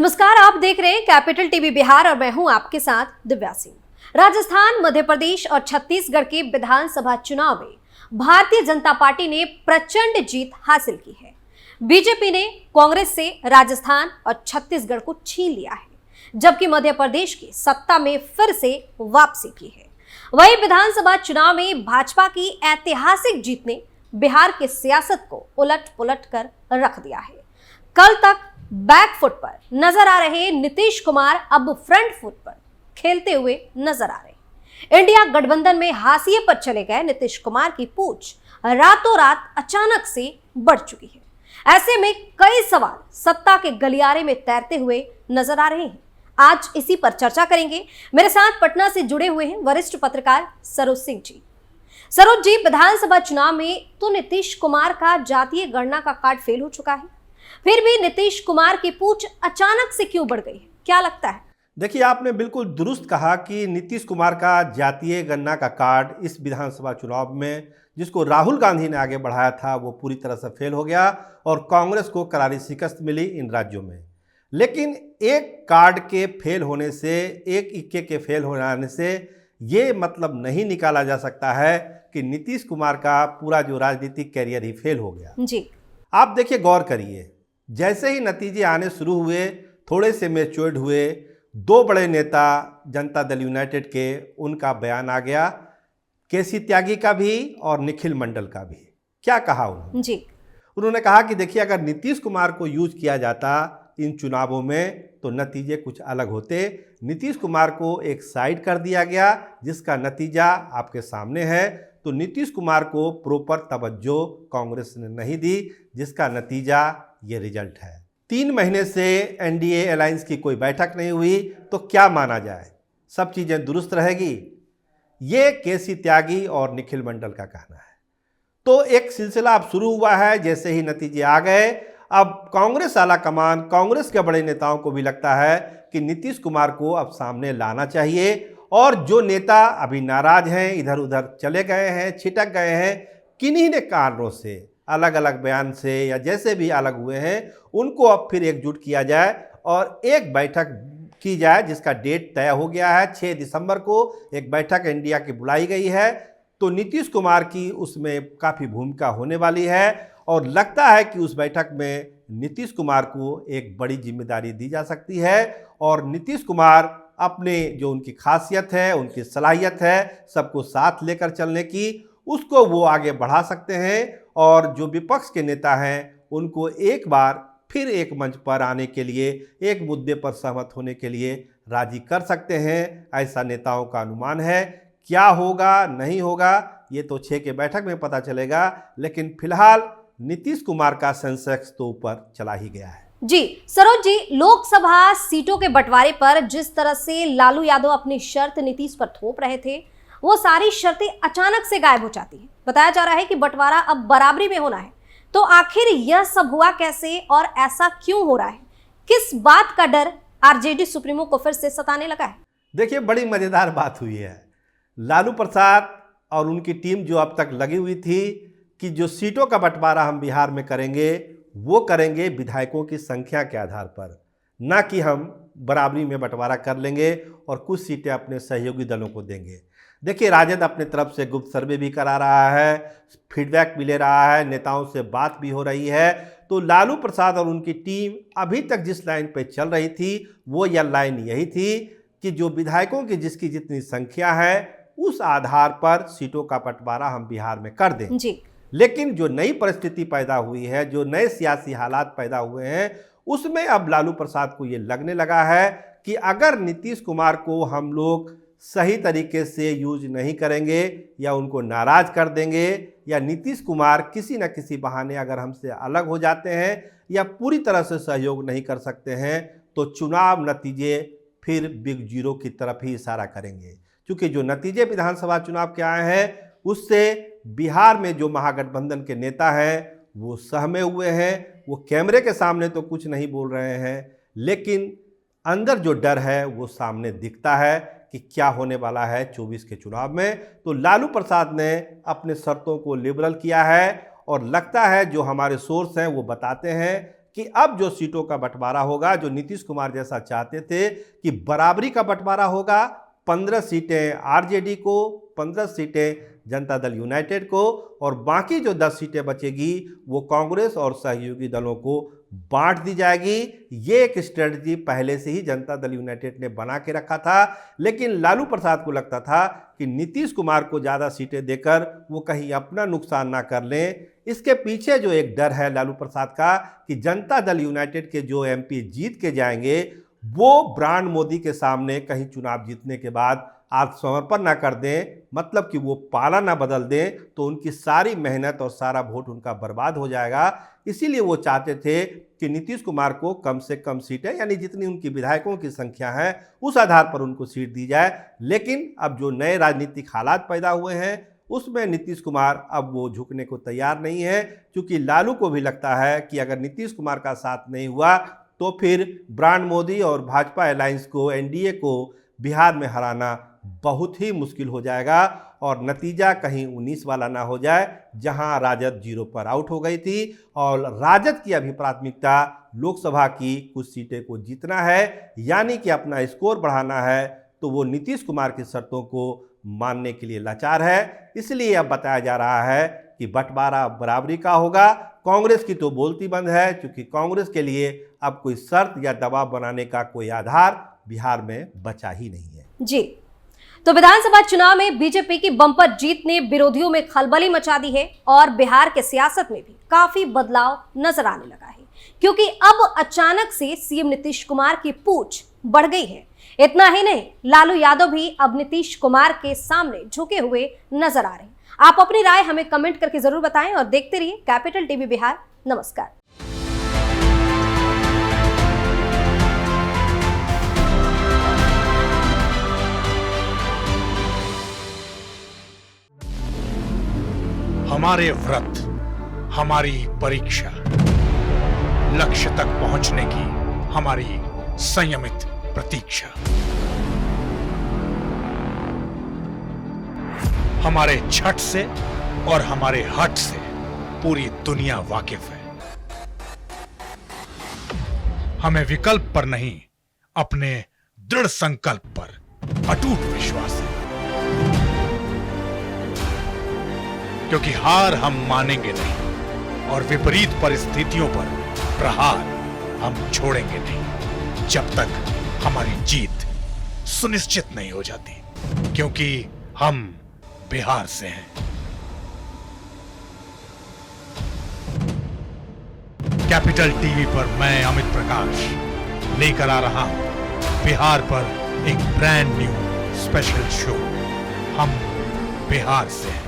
नमस्कार, आप देख रहे हैं कैपिटल टीवी बिहार और मैं हूं आपके साथ दिव्या सिंह। राजस्थान, मध्य प्रदेश और छत्तीसगढ़ के विधानसभा चुनाव में भारतीय जनता पार्टी ने प्रचंड जीत हासिल की है। बीजेपी ने कांग्रेस से राजस्थान और छत्तीसगढ़ को छीन लिया है, जबकि मध्य प्रदेश की सत्ता में फिर से वापसी की है। वहीं विधानसभा चुनाव में भाजपा की ऐतिहासिक जीत ने बिहार की सियासत को उलट पुलट कर रख दिया है। कल तक बैकफुट पर नजर आ रहे नीतीश कुमार अब फ्रंट फुट पर खेलते हुए नजर आ रहे। इंडिया गठबंधन में हाशिए पर चले गए नीतीश कुमार की पूछ रातों रात अचानक से बढ़ चुकी है। ऐसे में कई सवाल सत्ता के गलियारे में तैरते हुए नजर आ रहे हैं। आज इसी पर चर्चा करेंगे। मेरे साथ पटना से जुड़े हुए हैं वरिष्ठ पत्रकार सरोज सिंह जी। सरोज जी, विधानसभा चुनाव में तो नीतीश कुमार का जातीय गणना का कार्ड फेल हो चुका है, फिर भी नीतीश कुमार की पूछ अचानक से क्यों बढ़ गई है, क्या लगता है? देखिए, आपने बिल्कुल दुरुस्त कहा कि नीतीश कुमार का जातीय गणना का कार्ड इस विधानसभा चुनाव में जिसको राहुल गांधी ने आगे बढ़ाया था वो पूरी तरह से फेल हो गया और कांग्रेस को करारी शिकस्त मिली इन राज्यों में। लेकिन एक कार्ड के फेल होने से, एक इक्के के फेल हो जाने से ये मतलब नहीं निकाला जा सकता है कि नीतीश कुमार का पूरा जो राजनीतिक कैरियर ही फेल हो गया जी। आप देखिए, गौर करिए, जैसे ही नतीजे आने शुरू हुए, थोड़े से मैच्योर्ड हुए, दो बड़े नेता जनता दल यूनाइटेड के उनका बयान आ गया, केसी त्यागी का भी और निखिल मंडल का भी। क्या कहा उन्होंने? जी। उन्होंने कहा कि देखिए, अगर नीतीश कुमार को यूज किया जाता इन चुनावों में तो नतीजे कुछ अलग होते। नीतीश कुमार को एक साइड कर दिया गया जिसका नतीजा आपके सामने है। तो नीतीश कुमार को प्रॉपर तवज्जो कांग्रेस ने नहीं दी, जिसका नतीजा ये रिजल्ट है। 3 महीने से एनडीए अलायंस की कोई बैठक नहीं हुई, तो क्या माना जाए, सब चीज़ें दुरुस्त रहेगी? ये केसी त्यागी और निखिल मंडल का कहना है। तो एक सिलसिला अब शुरू हुआ है। जैसे ही नतीजे आ गए, अब कांग्रेस आला कमान, कांग्रेस के बड़े नेताओं को भी लगता है कि नीतीश कुमार को अब सामने लाना चाहिए। और जो नेता अभी नाराज हैं, इधर उधर चले गए हैं, छिटक गए हैं, किन्हीं ने कारणों से, अलग अलग बयान से या जैसे भी अलग हुए हैं, उनको अब फिर एकजुट किया जाए और एक बैठक की जाए जिसका डेट तय हो गया है। 6 दिसंबर को एक बैठक इंडिया की बुलाई गई है। तो नीतीश कुमार की उसमें काफ़ी भूमिका होने वाली है और लगता है कि उस बैठक में नीतीश कुमार को एक बड़ी जिम्मेदारी दी जा सकती है और नीतीश कुमार अपने जो उनकी खासियत है, उनकी सलाहियत है सबको साथ लेकर चलने की, उसको वो आगे बढ़ा सकते हैं और जो विपक्ष के नेता हैं उनको एक बार फिर एक मंच पर आने के लिए, एक मुद्दे पर सहमत होने के लिए राजी कर सकते हैं। ऐसा नेताओं का अनुमान है। क्या होगा नहीं होगा ये तो 6 के बैठक में पता चलेगा, लेकिन फिलहाल नीतीश कुमार का सेंसेक्स तो ऊपर चला ही गया है। जी सरोज जी, लोकसभा सीटों के बंटवारे पर जिस तरह से लालू यादव अपनी शर्त नीतीश पर थोप रहे थे, वो सारी शर्तें अचानक से गायब हो जाती हैं। बताया जा रहा है कि बंटवारा अब बराबरी में होना है। तो आखिर यह सब हुआ कैसे और ऐसा क्यों हो रहा है? किस बात का डर आरजेडी सुप्रीमो को फिर से सताने लगा है? देखिए, बड़ी मजेदार बात हुई है। लालू प्रसाद और उनकी टीम जो अब तक लगी हुई थी कि जो सीटों का बंटवारा हम बिहार में करेंगे वो करेंगे विधायकों की संख्या के आधार पर, ना कि हम बराबरी में बंटवारा कर लेंगे और कुछ सीटें अपने सहयोगी दलों को देंगे। देखिए, राजद अपने तरफ से गुप्त सर्वे भी करा रहा है, फीडबैक भी ले रहा है, नेताओं से बात भी हो रही है। तो लालू प्रसाद और उनकी टीम अभी तक जिस लाइन पे चल रही थी वो यह लाइन यही थी कि जो विधायकों की जिसकी जितनी संख्या है उस आधार पर सीटों का बंटवारा हम बिहार में कर दें जी। लेकिन जो नई परिस्थिति पैदा हुई है, जो नए सियासी हालात पैदा हुए हैं, उसमें अब लालू प्रसाद को ये लगने लगा है कि अगर नीतीश कुमार को हम लोग सही तरीके से यूज नहीं करेंगे या उनको नाराज कर देंगे या नीतीश कुमार किसी न किसी बहाने अगर हमसे अलग हो जाते हैं या पूरी तरह से सहयोग नहीं कर सकते हैं, तो चुनाव नतीजे फिर बिग जीरो की तरफ ही इशारा करेंगे। क्योंकि जो नतीजे विधानसभा चुनाव के आए हैं उससे बिहार में जो महागठबंधन के नेता हैं वो सहमे हुए हैं। वो कैमरे के सामने तो कुछ नहीं बोल रहे हैं, लेकिन अंदर जो डर है वो सामने दिखता है कि क्या होने वाला है 24 के चुनाव में। तो लालू प्रसाद ने अपने शर्तों को लिबरल किया है और लगता है जो हमारे सोर्स हैं वो बताते हैं कि अब जो सीटों का बंटवारा होगा, जो नीतीश कुमार जैसा चाहते थे कि बराबरी का बंटवारा होगा, 15 सीटें आरजेडी को, 15 सीटें जनता दल यूनाइटेड को, और बाकी जो 10 सीटें बचेगी वो कांग्रेस और सहयोगी दलों को बांट दी जाएगी। ये एक स्ट्रेटजी पहले से ही जनता दल यूनाइटेड ने बना के रखा था, लेकिन लालू प्रसाद को लगता था कि नीतीश कुमार को ज़्यादा सीटें देकर वो कहीं अपना नुकसान ना कर लें। इसके पीछे जो एक डर है लालू प्रसाद का कि जनता दल यूनाइटेड के जो एमपी जीत के जाएंगे वो ब्रांड मोदी के सामने कहीं चुनाव जीतने के बाद आत्मसमर्पण ना कर दें, मतलब कि वो पाला ना बदल दें, तो उनकी सारी मेहनत और सारा वोट उनका बर्बाद हो जाएगा। इसीलिए वो चाहते थे कि नीतीश कुमार को कम से कम सीटें, यानी जितनी उनकी विधायकों की संख्या है उस आधार पर उनको सीट दी जाए। लेकिन अब जो नए राजनीतिक हालात पैदा हुए हैं उसमें नीतीश कुमार अब वो झुकने को तैयार नहीं है, क्योंकि लालू को भी लगता है कि अगर नीतीश कुमार का साथ नहीं हुआ तो फिर ब्रांड मोदी और भाजपा अलायंस को, एनडीए को बिहार में हराना बहुत ही मुश्किल हो जाएगा और नतीजा कहीं 19 वाला ना हो जाए, जहां राजद 0 पर आउट हो गई थी। और राजद की अभी प्राथमिकता लोकसभा की कुछ सीटें को जीतना है, यानी कि अपना स्कोर बढ़ाना है, तो वो नीतीश कुमार की शर्तों को मानने के लिए लाचार है। इसलिए अब बताया जा रहा है कि बंटवारा बराबरी का होगा। कांग्रेस की तो बोलती बंद है, क्योंकि कांग्रेस के लिए अब कोई शर्त या दबाव बनाने का कोई आधार बिहार में बचा ही नहीं है। जी, तो विधानसभा चुनाव में बीजेपी की बम्पर जीत ने विरोधियों में खलबली मचा दी है और बिहार के सियासत में भी काफी बदलाव नजर आने लगा है, क्योंकि अब अचानक से सीएम नीतीश कुमार की पूछ बढ़ गई है। इतना ही नहीं, लालू यादव भी अब नीतीश कुमार के सामने झुके हुए नजर आ रहे हैं। आप अपनी राय हमें कमेंट करके जरूर बताएं और देखते रहिए कैपिटल टीवी बिहार। नमस्कार। हमारे व्रत, हमारी परीक्षा, लक्ष्य तक पहुंचने की हमारी संयमित प्रतीक्षा। हमारे छठ से और हमारे हठ से पूरी दुनिया वाकिफ है। हमें विकल्प पर नहीं, अपने दृढ़ संकल्प पर अटूट विश्वास है, क्योंकि हार हम मानेंगे नहीं और विपरीत परिस्थितियों पर प्रहार हम छोड़ेंगे नहीं, जब तक हमारी जीत सुनिश्चित नहीं हो जाती, क्योंकि हम बिहार से हैं। कैपिटल टीवी पर मैं अमित प्रकाश लेकर आ रहा हूं बिहार पर एक ब्रांड न्यू स्पेशल शो, हम बिहार से हैं।